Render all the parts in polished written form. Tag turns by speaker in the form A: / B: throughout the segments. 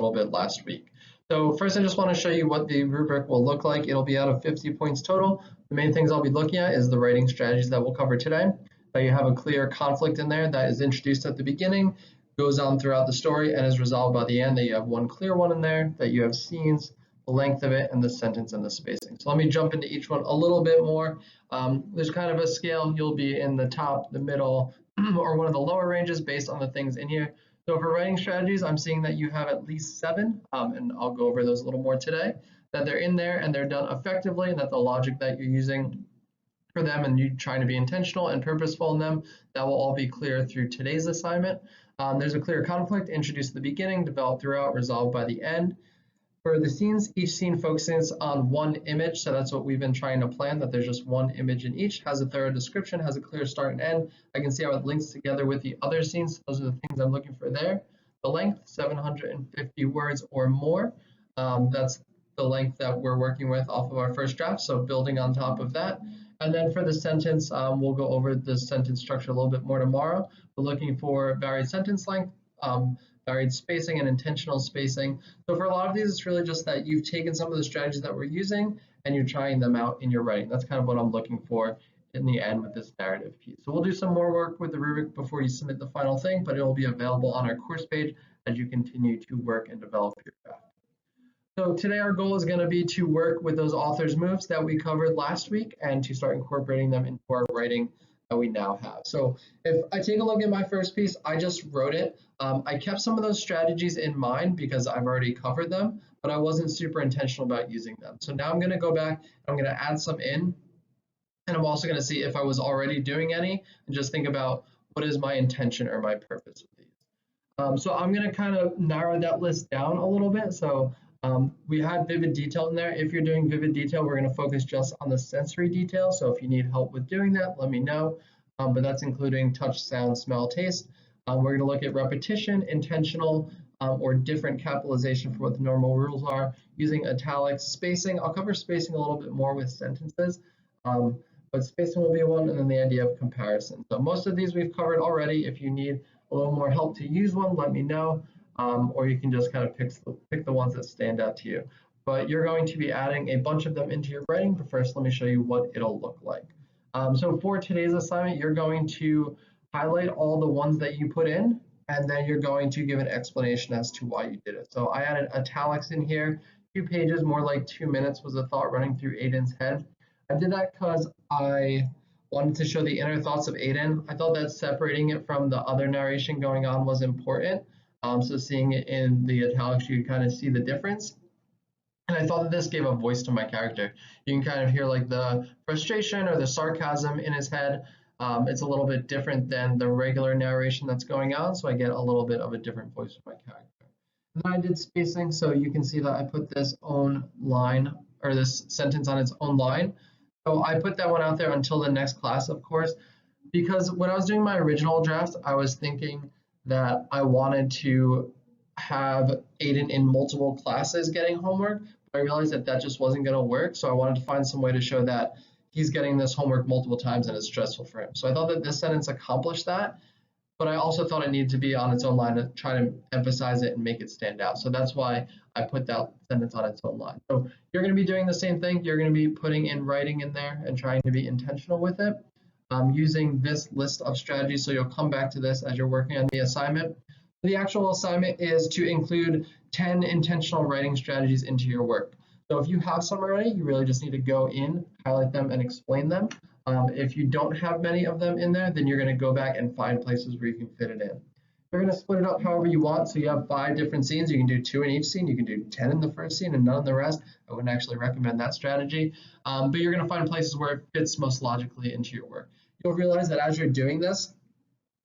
A: little bit last week. So first, I just want to show you what the rubric will look like. It'll be out of 50 points total. The main things I'll be looking at is the writing strategies that we'll cover today. That you have a clear conflict in there that is introduced at the beginning, goes on throughout the story, and is resolved by the end. That you have one clear one in there, that you have scenes, the length of it, and the sentence and the spacing. So let me jump into each one a little bit more. There's kind of a scale. You'll be in the top, the middle, or one of the lower ranges based on the things in here. So for writing strategies, I'm seeing that you have at least 7, and I'll go over those a little more today, that they're in there and they're done effectively, and that the logic that you're using for them and you trying to be intentional and purposeful in them, that will all be clear through today's assignment. There's a clear conflict introduced at the beginning, developed throughout, resolved by the end. For the scenes, each scene focuses on one image, so that's what we've been trying to plan, that there's just one image in each, has a thorough description, has a clear start and end. I can see how it links together with the other scenes. Those are the things I'm looking for there. The length, 750 words or more. That's the length that we're working with off of our first draft, so building on top of that. And then for the sentence, we'll go over the sentence structure a little bit more tomorrow. We're looking for varied sentence length, varied spacing and intentional spacing. So for a lot of these, it's really just that you've taken some of the strategies that we're using and you're trying them out in your writing. That's kind of what I'm looking for in the end with this narrative piece. So we'll do some more work with the rubric before you submit the final thing, but it will be available on our course page as you continue to work and develop your draft. So today our goal is going to be to work with those author's moves that we covered last week and to start incorporating them into our writing that we now have. So if I take a look at my first piece, I just wrote it. I kept some of those strategies in mind because I've already covered them, but I wasn't super intentional about using them. So now I'm going to go back, I'm going to add some in, and I'm also going to see if I was already doing any and just think about what is my intention or my purpose with these. So I'm going to kind of narrow that list down a little bit. So we had vivid detail in there. If you're doing vivid detail, we're going to focus just on the sensory detail. So if you need help with doing that, let me know. But that's including touch, sound, smell, taste. We're going to look at repetition, intentional, or different capitalization for what the normal rules are, using italics, spacing. I'll cover spacing a little bit more with sentences, but spacing will be one, and then the idea of comparison. So most of these we've covered already. If you need a little more help to use one, let me know. Or you can just kind of pick the ones that stand out to you. But you're going to be adding a bunch of them into your writing, but first let me show you what it'll look like. So for today's assignment, you're going to highlight all the ones that you put in, and then you're going to give an explanation as to why you did it. So I added italics in here, 2 pages, more like 2 minutes was the thought running through Aiden's head. I did that because I wanted to show the inner thoughts of Aiden. I thought that separating it from the other narration going on was important. So seeing it in the italics, you can kind of see the difference. And I thought that this gave a voice to my character. You can kind of hear like the frustration or the sarcasm in his head. It's a little bit different than the regular narration that's going on, so I get a little bit of a different voice for my character. And then I did spacing, so you can see that I put this own line, or this sentence on its own line. So I put that one out there until the next class, of course, because when I was doing my original draft, I was thinking that I wanted to have Aiden in multiple classes getting homework, but I realized that that just wasn't going to work. So I wanted to find some way to show that he's getting this homework multiple times and it's stressful for him. So I thought that this sentence accomplished that, but I also thought it needed to be on its own line to try to emphasize it and make it stand out. So that's why I put that sentence on its own line. So you're going to be doing the same thing. You're going to be putting in writing in there and trying to be intentional with it. Using this list of strategies, so you'll come back to this as you're working on the assignment. The actual assignment is to include 10 intentional writing strategies into your work. So if you have some already, you really just need to go in, highlight them, and explain them. If you don't have many of them in there, then you're going to go back and find places where you can fit it in. You're going to split it up however you want. So you have 5 different scenes. You can do 2 in each scene. You can do 10 in the first scene and none in the rest. I wouldn't actually recommend that strategy. But you're going to find places where it fits most logically into your work. You'll realize that as you're doing this,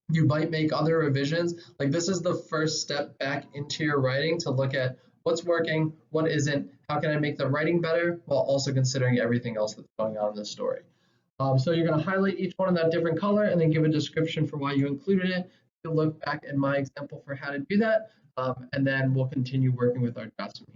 A: you might make other revisions. Like this is the first step back into your writing to look at what's working, what isn't, how can I make the writing better, while also considering everything else that's going on in the story. So you're going to highlight each one in that different color and then give a description for why you included it. You'll look back at my example for how to do that, and then we'll continue working with our drafts from here.